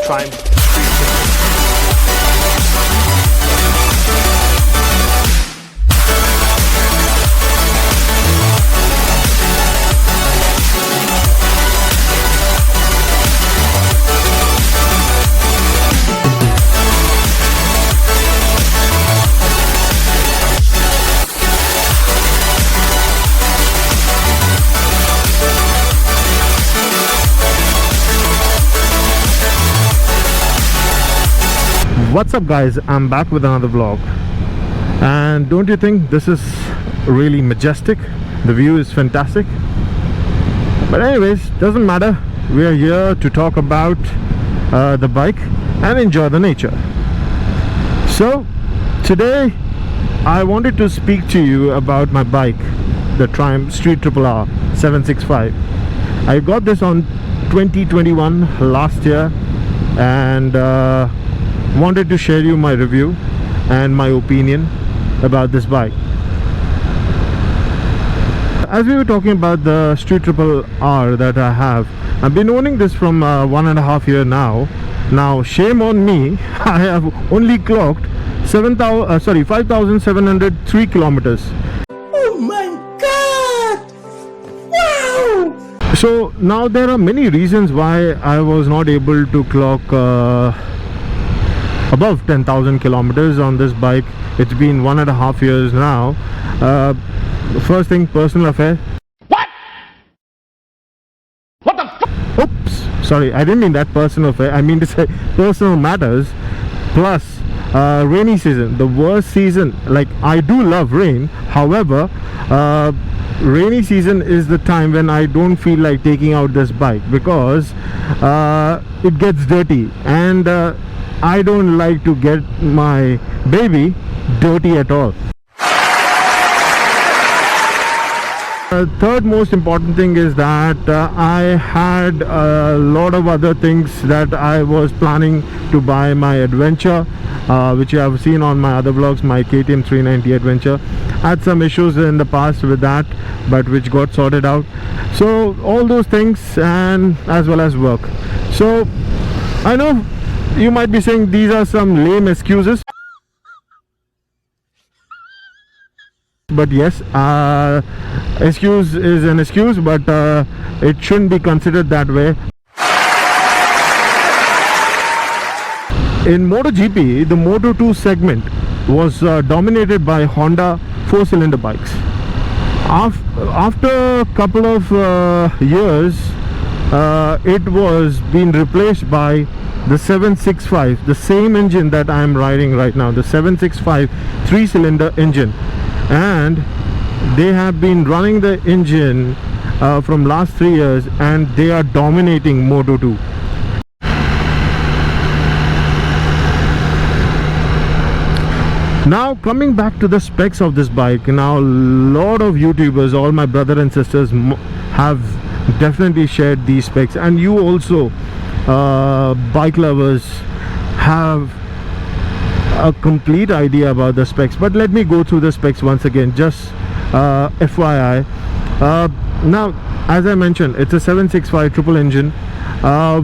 Triumph. What's up guys, I'm back with another vlog, and don't you think this is really majestic? The view is fantastic. But anyways, doesn't matter, we are here to talk about the bike and enjoy the nature. So today I wanted to speak to you about my bike, the Triumph StreetTriple 765. I got this on 2021 last year, and wanted to share you my review and my opinion about this bike. As we were talking about the StreetTriple R that I have, I've been owning this from 1.5 years now. Now shame on me, I have only clocked 5,703 kilometers. Oh my god! Wow! So now there are many reasons why I was not able to clock above 10,000 kilometers on this bike. It's been 1.5 years now. First thing, personal affair. What the f? Oops, sorry, I didn't mean that, personal affair. I mean to say personal matters. Plus rainy season, the worst season. Like, I do love rain, however rainy season is the time when I don't feel like taking out this bike, because it gets dirty, and I don't like to get my baby dirty at all. Third most important thing is that I had a lot of other things that I was planning to buy my adventure, which you have seen on my other vlogs, my KTM 390 adventure. Had some issues in the past with that, but which got sorted out. So all those things, and as well as work. So I know you might be saying these are some lame excuses, but yes, excuse is an excuse, but it shouldn't be considered that way. In MotoGP, the Moto2 segment was dominated by Honda 4-cylinder bikes. After a couple of years, it was being replaced by the 765, the same engine that I am riding right now, the 765 3-cylinder engine, and they have been running the engine from last 3 years, and they are dominating Moto2. Now coming back to the specs of this bike, now a lot of YouTubers, all my brother and sisters have definitely shared these specs, and you also bike lovers have a complete idea about the specs. But let me go through the specs once again, just FYI. Now, as I mentioned, it's a 765 triple engine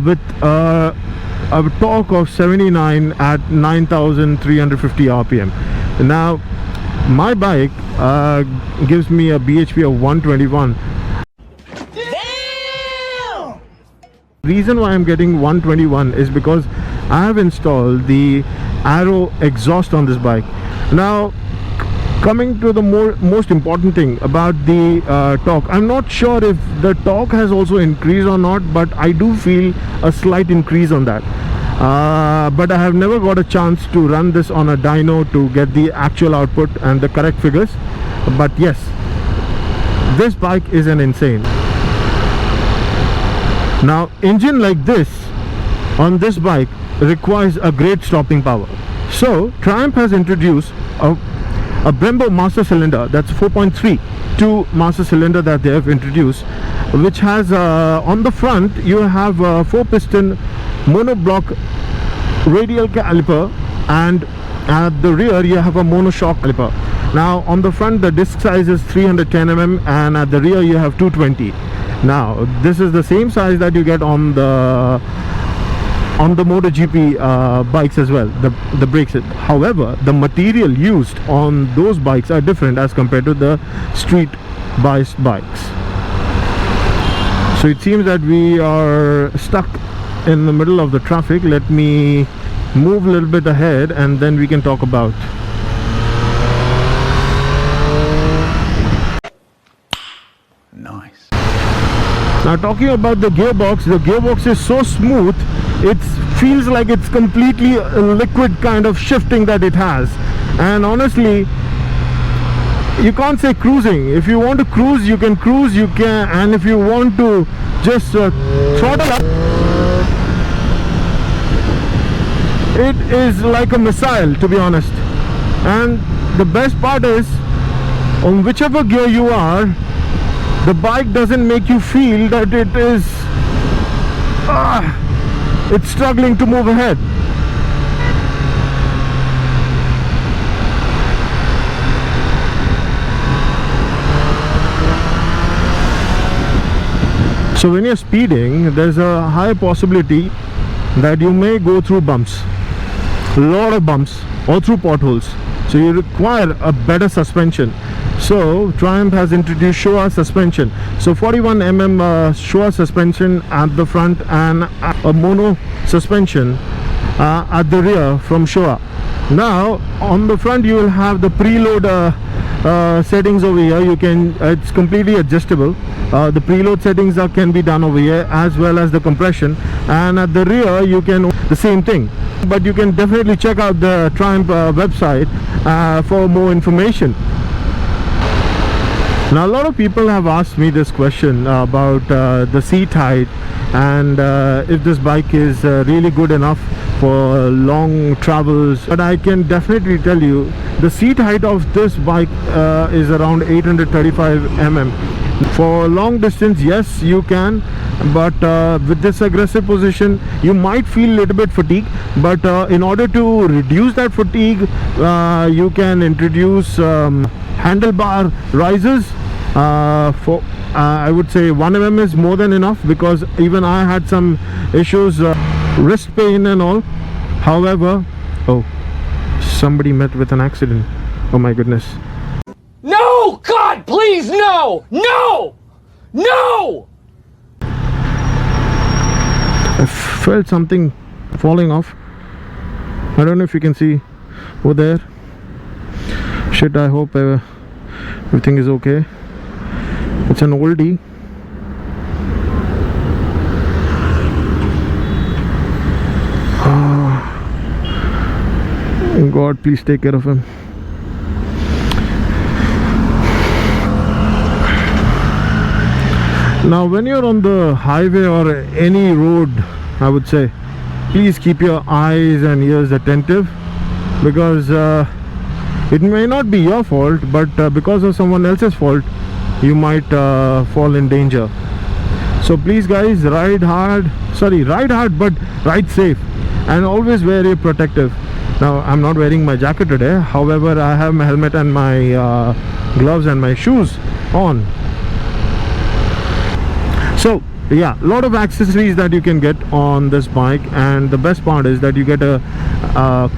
with a torque of 79 at 9,350 RPM. Now my bike gives me a BHP of 121. Reason why I'm getting 121 is because I have installed the Aero exhaust on this bike. Now coming to the most important thing about the torque, I'm not sure if the torque has also increased or not, but I do feel a slight increase on that. But I have never got a chance to run this on a dyno to get the actual output and the correct figures. But yes, this bike is an insane. Now engine like this on this bike requires a great stopping power. So Triumph has introduced a Brembo master cylinder, that's 4.3 master cylinder that they have introduced, which has on the front you have a 4-piston monoblock radial caliper, and at the rear you have a monoshock caliper. Now on the front the disc size is 310 mm, and at the rear you have 220. Now this is the same size that you get on the on the MotoGP bikes as well, the brakes. However, the material used on those bikes are different as compared to the street based bikes. So it seems that we are stuck in the middle of the traffic. Let me move a little bit ahead and then we can talk about. Nice. Now talking about the gearbox is so smooth, it feels like it's completely a liquid kind of shifting that it has. And honestly, you can't say cruising. If you want to cruise, you can cruise, you can, and if you want to just throttle up, it is like a missile, to be honest. And the best part is, on whichever gear you are, the bike doesn't make you feel that it is it's struggling to move ahead. So when you're speeding, there's a high possibility that you may go through bumps, a lot of bumps, or through potholes. So you require a better suspension. So Triumph has introduced Showa suspension. So 41mm Showa suspension at the front and a mono suspension at the rear from Showa. Now on the front you will have the preload settings over here. You can, it's completely adjustable. The preload settings can be done over here, as well as the compression. And at the rear you can the same thing. But you can definitely check out the Triumph website for more information. Now a lot of people have asked me this question about the seat height and if this bike is really good enough for long travels. But I can definitely tell you the seat height of this bike is around 835 mm. For long distance, yes, you can, but with this aggressive position you might feel a little bit fatigue. But in order to reduce that fatigue, you can introduce handlebar risers. For I would say 1 mm is more than enough, because even I had some issues, wrist pain and all. However, oh, somebody met with an accident. Oh my goodness. No! God, please, no! No! No! I felt something falling off. I don't know if you can see over there. Shit, I hope everything is okay. It's an oldie. God, please take care of him. Now when you're on the highway or any road, I would say, please keep your eyes and ears attentive, because it may not be your fault, but because of someone else's fault, you might fall in danger. So please guys, ride hard, but ride safe, and always wear a protective. Now I'm not wearing my jacket today, however I have my helmet and my gloves and my shoes on. So yeah, a lot of accessories that you can get on this bike, and the best part is that you get a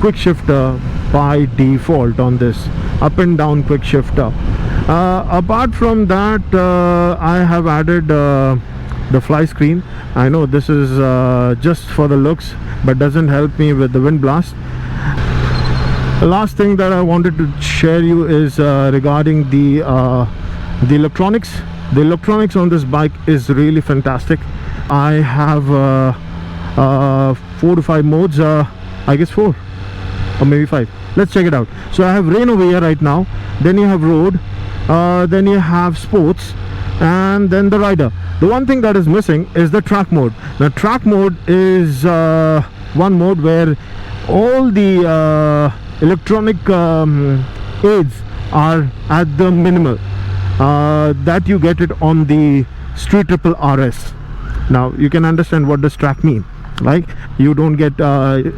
quick shifter by default on this, up and down quick shifter. Apart from that, I have added the fly screen. I know this is just for the looks, but doesn't help me with the wind blast. The last thing that I wanted to share you is regarding the electronics. The electronics on this bike is really fantastic. I have 4 to 5 modes, I guess 4 or maybe 5. Let's check it out. So I have rain over here right now, then you have road, then you have sports, and then the rider. The one thing that is missing is the track mode. Now track mode is one mode where all the electronic aids are at the minimal. That you get it on the StreetTriple RS. Now you can understand what does track mean. Like, you don't get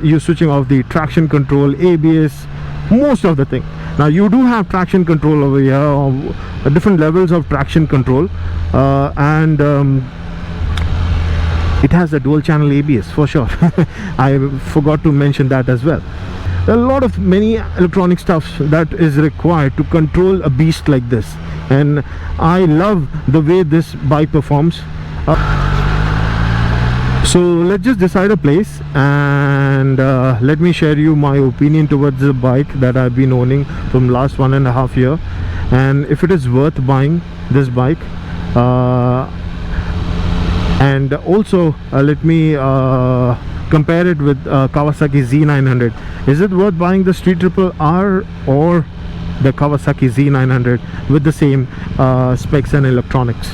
you switching off the traction control, ABS, most of the thing. Now you do have traction control over here, different levels of traction control, and It has a dual channel ABS for sure. I forgot to mention that as well. There are a lot of many electronic stuff that is required to control a beast like this, and I love the way this bike performs. So let's just decide a place, and let me share you my opinion towards the bike that I've been owning from last 1.5 years, and if it is worth buying this bike. And also let me compare it with Kawasaki Z900. Is it worth buying the StreetTriple R or the Kawasaki Z900 with the same specs and electronics?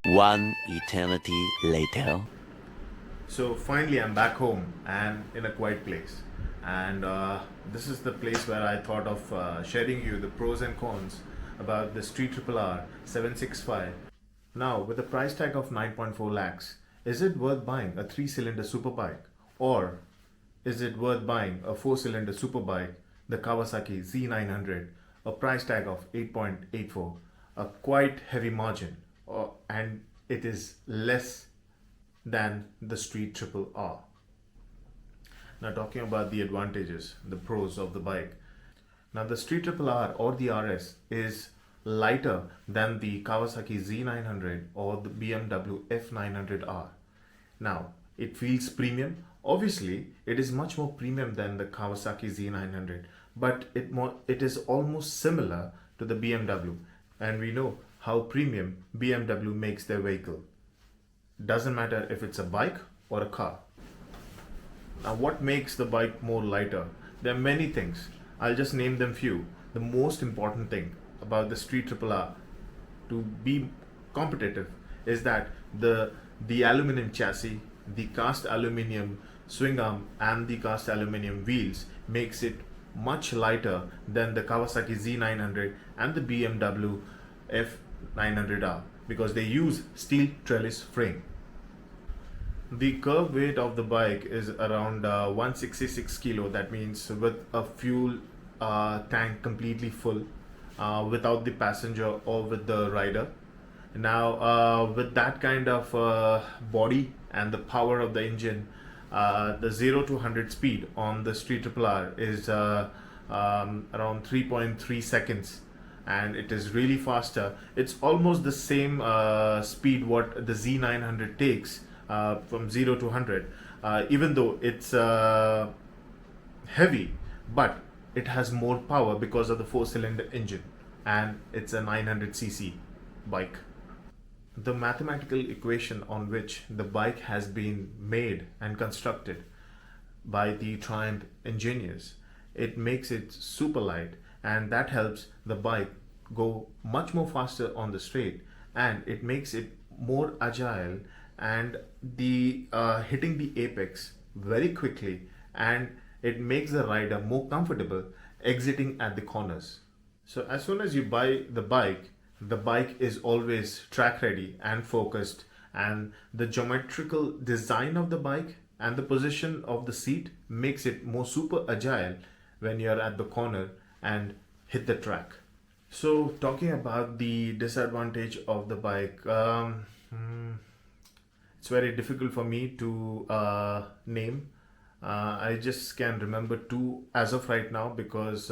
One eternity later. So finally I'm back home and in a quiet place, and this is the place where I thought of sharing you the pros and cons about the StreetTriple R 765. Now with a price tag of 9.4 lakhs, is it worth buying a 3-cylinder superbike, or is it worth buying a 4-cylinder superbike, the Kawasaki Z900, a price tag of 8.84, a quite heavy margin, and it is less than the StreetTriple R. Now talking about the advantages, the pros of the bike. Now the StreetTriple R or the RS is lighter than the Kawasaki Z900 or the BMW F900R. Now it feels premium. Obviously it is much more premium than the Kawasaki Z900, but it is almost similar to the BMW, and we know how premium BMW makes their vehicle. Doesn't matter if it's a bike or a car. Now what makes the bike more lighter? There are many things. I'll just name them few. The most important thing about the StreetTriple R to be competitive is that the aluminum chassis, the cast aluminum swing arm and the cast aluminum wheels makes it much lighter than the Kawasaki Z900 and the BMW F900R because they use steel trellis frame. The curb weight of the bike is around 166 kilo. That means with a fuel tank completely full, without the passenger or with the rider. Now with that kind of body and the power of the engine, the 0 to 100 speed on the StreetTriple R is around 3.3 seconds, and it is really faster. It's almost the same speed what the Z900 takes from 0 to 100, even though it's heavy, but it has more power because of the 4-cylinder engine, and it's a 900cc bike. The mathematical equation on which the bike has been made and constructed by the Triumph engineers, it makes it super light, and that helps the bike go much more faster on the straight, and it makes it more agile and the hitting the apex very quickly, and it makes the rider more comfortable exiting at the corners. So as soon as you buy the bike is always track ready and focused, and the geometrical design of the bike and the position of the seat makes it more super agile when you're at the corner and hit the track. So talking about the disadvantage of the bike, it's very difficult for me to name. I just can remember two as of right now because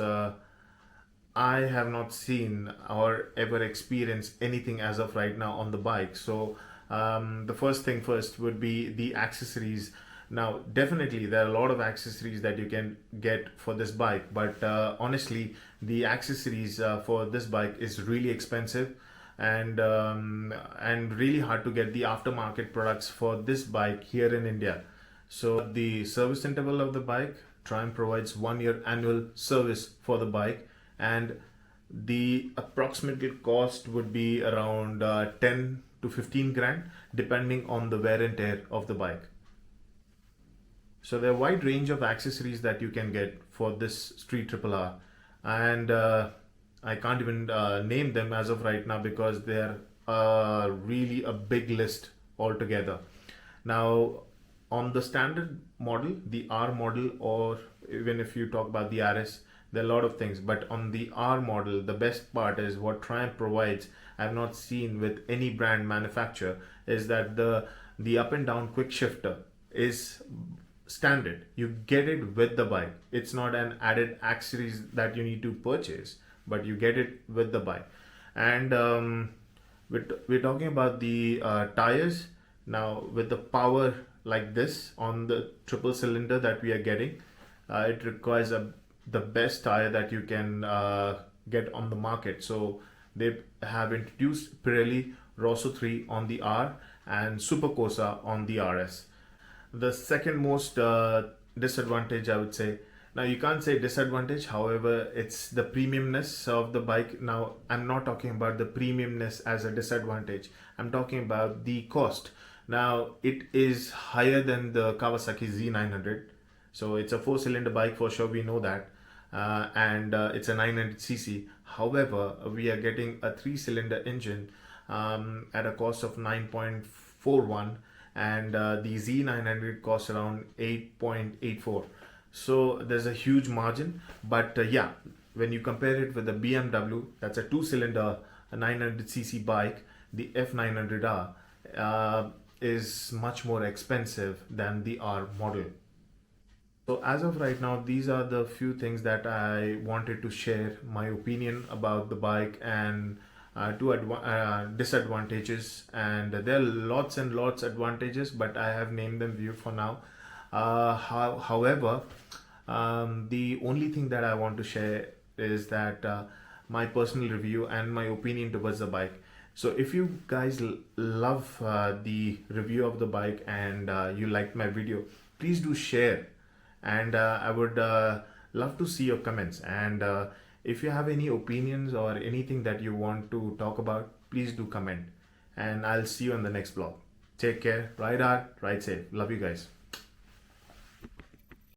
I have not seen or ever experienced anything as of right now on the bike. So the first thing first would be the accessories. Now definitely there are a lot of accessories that you can get for this bike, but honestly the accessories for this bike is really expensive, and really hard to get the aftermarket products for this bike here in India. So the service interval of the bike, Triumph provides 1-year annual service for the bike, and the approximate cost would be around 10 to 15 grand depending on the wear and tear of the bike. So there are a wide range of accessories that you can get for this StreetTriple R, and I can't even name them as of right now because they're really a big list altogether. Now on the standard model, the R model, or even if you talk about the RS, There are a lot of things, but on the R model, the best part is what Triumph provides. I've not seen with any brand manufacturer is that the up and down quick shifter is standard. You get it with the bike. It's not an added accessories that you need to purchase, but you get it with the bike. And we're talking about the tires now. With the power like this on the triple cylinder that we are getting, it requires the best tire that you can get on the market. So they have introduced Pirelli Rosso 3 on the R and Super Corsa on the RS. The second most disadvantage, I would say, now you can't say disadvantage, however, it's the premiumness of the bike. Now I'm not talking about the premiumness as a disadvantage, I'm talking about the cost. Now it is higher than the Kawasaki Z900. So it's a 4-cylinder bike for sure, we know that, and it's a 900cc. However, we are getting a 3-cylinder engine at a cost of 9.41, and the Z900 costs around 8.84. So there's a huge margin. But yeah, when you compare it with the BMW, that's a 2-cylinder 900cc bike, the F900R is much more expensive than the R model. So as of right now, these are the few things that I wanted to share my opinion about the bike and two disadvantages. And there are lots and lots advantages, but I have named them few for now. However, the only thing that I want to share is that my personal review and my opinion towards the bike. So if you guys love the review of the bike and you liked my video, please do share, and I would love to see your comments. And if you have any opinions or anything that you want to talk about, please do comment, and I'll see you on the next vlog. Take care, ride hard, ride safe. Love you guys.